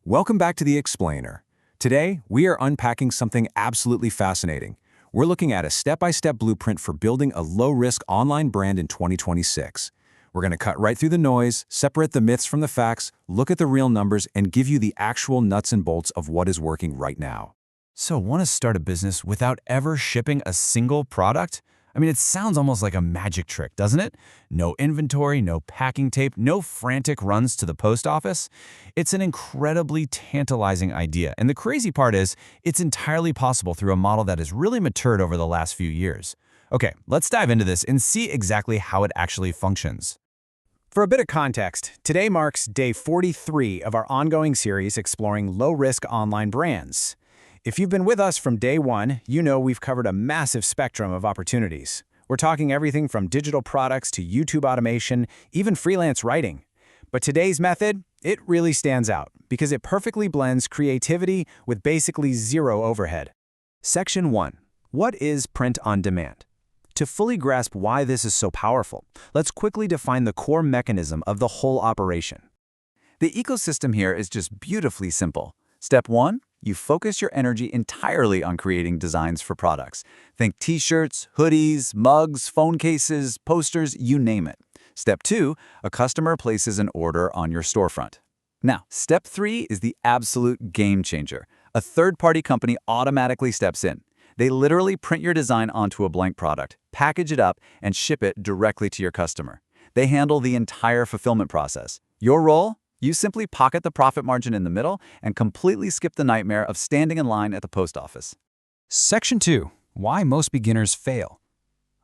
Welcome back to The Explainer. Today, we are unpacking something absolutely fascinating. We're looking at a step-by-step blueprint for building a low-risk online brand in 2026. We're going to cut right through the noise, separate the myths from the facts, look at the real numbers, and give you the actual nuts and bolts of what is working right now. So, want to start a business without ever shipping a single product? I mean, it sounds almost like a magic trick, doesn't it? No inventory, no packing tape, no frantic runs to the post office. It's an incredibly tantalizing idea, and the crazy part is, it's entirely possible through a model that has really matured over the last few years. Okay, let's dive into this and see exactly how it actually functions. For a bit of context, today marks day 43 of our ongoing series exploring low-risk online brands. If you've been with us from day one, you know we've covered a massive spectrum of opportunities. We're talking everything from digital products to YouTube automation, even freelance writing. But today's method, it really stands out because it perfectly blends creativity with basically zero overhead. Section 1. What is print on demand? To fully grasp why this is so powerful, let's quickly define the core mechanism of the whole operation. The ecosystem here is just beautifully simple. Step 1. You focus your energy entirely on creating designs for products. Think t-shirts, hoodies, mugs, phone cases, posters, you name it. Step 2. A customer places an order on your storefront. Now, step 3 is the absolute game changer. A third-party company automatically steps in. They literally print your design onto a blank product, package it up, and ship it directly to your customer. They handle the entire fulfillment process. Your role? You simply pocket the profit margin in the middle and completely skip the nightmare of standing in line at the post office. Section 2. Why most beginners fail.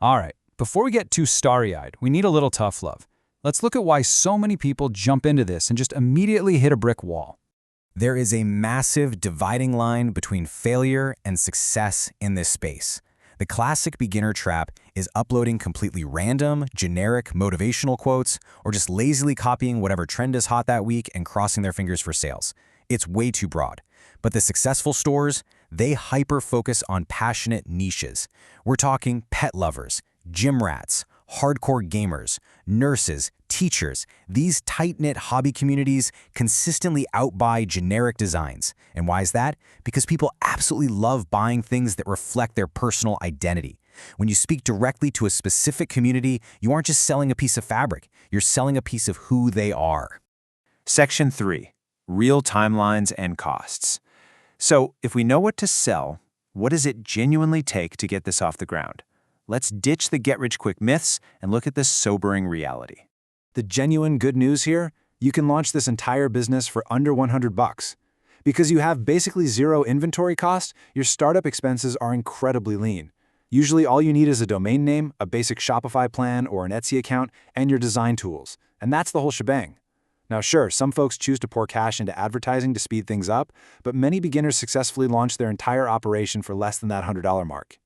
All right, before we get too starry-eyed, we need a little tough love. Let's look at why so many people jump into this and just immediately hit a brick wall. There is a massive dividing line between failure and success in this space. The classic beginner trap is uploading completely random, generic motivational quotes or just lazily copying whatever trend is hot that week and crossing their fingers for sales. It's way too broad. But the successful stores, they hyper-focus on passionate niches. We're talking pet lovers, gym rats, hardcore gamers, nurses, teachers. These tight-knit hobby communities consistently outbuy generic designs. And why is that? Because people absolutely love buying things that reflect their personal identity. When you speak directly to a specific community, you aren't just selling a piece of fabric, you're selling a piece of who they are. Section 3. Real timelines and costs. So, if we know what to sell, what does it genuinely take to get this off the ground? Let's ditch the get-rich-quick myths and look at this sobering reality. The genuine good news here, you can launch this entire business for under $100. Because you have basically zero inventory cost, your startup expenses are incredibly lean. Usually all you need is a domain name, a basic Shopify plan or an Etsy account, and your design tools. And that's the whole shebang. Now sure, some folks choose to pour cash into advertising to speed things up, but many beginners successfully launch their entire operation for less than that $100 mark.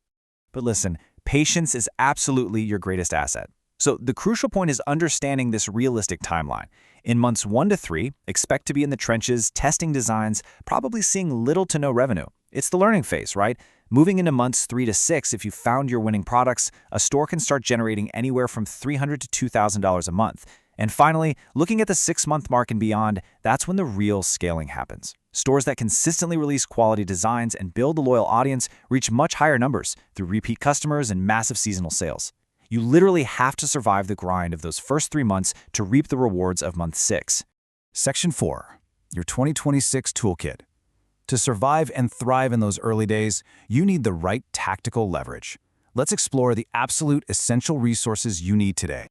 But listen, patience is absolutely your greatest asset. So the crucial point is understanding this realistic timeline. In months 1 to 3, expect to be in the trenches, testing designs, probably seeing little to no revenue. It's the learning phase, right? Moving into months 3 to 6, if you found your winning products, a store can start generating anywhere from $300 to $2,000 a month. And finally, looking at the 6-month mark and beyond, that's when the real scaling happens. Stores that consistently release quality designs and build a loyal audience reach much higher numbers through repeat customers and massive seasonal sales. You literally have to survive the grind of those first 3 months to reap the rewards of month 6. Section 4. Your 2026 Toolkit. To survive and thrive in those early days, you need the right tactical leverage. Let's explore the absolute essential resources you need today.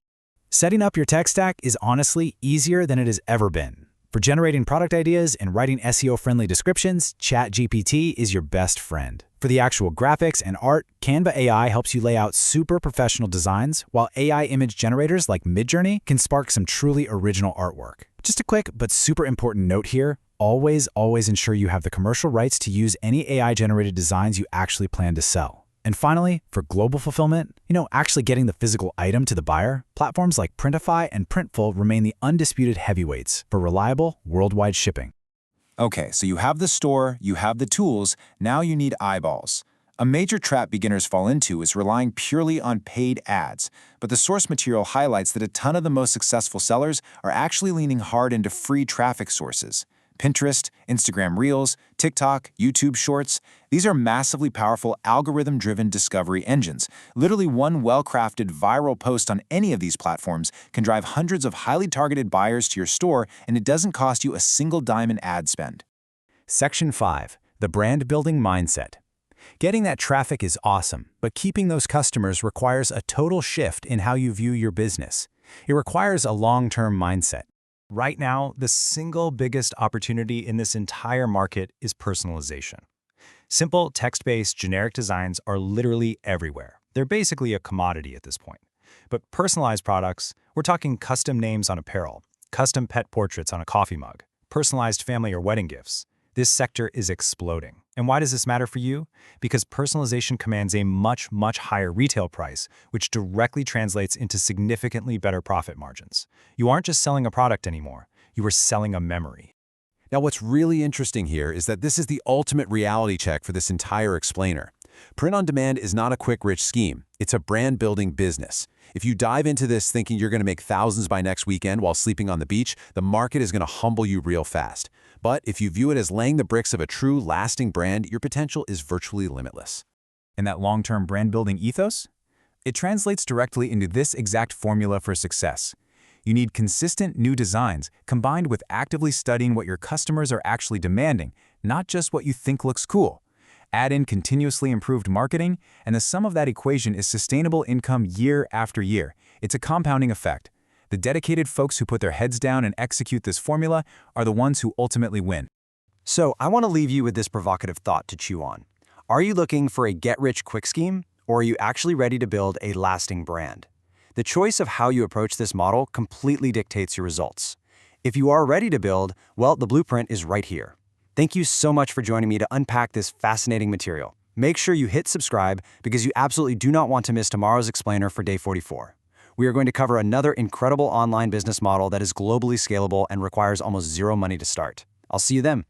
Setting up your tech stack is honestly easier than it has ever been. For generating product ideas and writing SEO-friendly descriptions, ChatGPT is your best friend. For the actual graphics and art, Canva AI helps you lay out super professional designs, while AI image generators like Midjourney can spark some truly original artwork. Just a quick but super important note here, always ensure you have the commercial rights to use any AI-generated designs you actually plan to sell. And finally, for global fulfillment, actually getting the physical item to the buyer, platforms like Printify and Printful remain the undisputed heavyweights for reliable, worldwide shipping. Okay, so you have the store, you have the tools, now you need eyeballs. A major trap beginners fall into is relying purely on paid ads, but the source material highlights that a ton of the most successful sellers are actually leaning hard into free traffic sources. Pinterest, Instagram Reels, TikTok, YouTube Shorts. These are massively powerful algorithm-driven discovery engines. Literally one well-crafted viral post on any of these platforms can drive hundreds of highly targeted buyers to your store, and it doesn't cost you a single dime in ad spend. Section 5. The brand building mindset. Getting that traffic is awesome, but keeping those customers requires a total shift in how you view your business. It requires a long-term mindset. Right now, the single biggest opportunity in this entire market is personalization. Simple, text-based, generic designs are literally everywhere. They're basically a commodity at this point. But personalized products, we're talking custom names on apparel, custom pet portraits on a coffee mug, personalized family or wedding gifts. This sector is exploding. And why does this matter for you? Because personalization commands a much, much higher retail price, which directly translates into significantly better profit margins. You aren't just selling a product anymore. You are selling a memory. Now, what's really interesting here is that this is the ultimate reality check for this entire explainer. Print on demand is not a quick, rich scheme. It's a brand-building business. If you dive into this thinking you're going to make thousands by next weekend while sleeping on the beach, the market is going to humble you real fast. But if you view it as laying the bricks of a true, lasting brand, your potential is virtually limitless. And that long-term brand-building ethos? It translates directly into this exact formula for success. You need consistent new designs combined with actively studying what your customers are actually demanding, not just what you think looks cool. Add in continuously improved marketing, and the sum of that equation is sustainable income year after year. It's a compounding effect. The dedicated folks who put their heads down and execute this formula are the ones who ultimately win. So I want to leave you with this provocative thought to chew on. Are you looking for a get-rich-quick scheme, or are you actually ready to build a lasting brand? The choice of how you approach this model completely dictates your results. If you are ready to build, well, the blueprint is right here. Thank you so much for joining me to unpack this fascinating material. Make sure you hit subscribe because you absolutely do not want to miss tomorrow's explainer for day 44. We are going to cover another incredible online business model that is globally scalable and requires almost zero money to start. I'll see you then.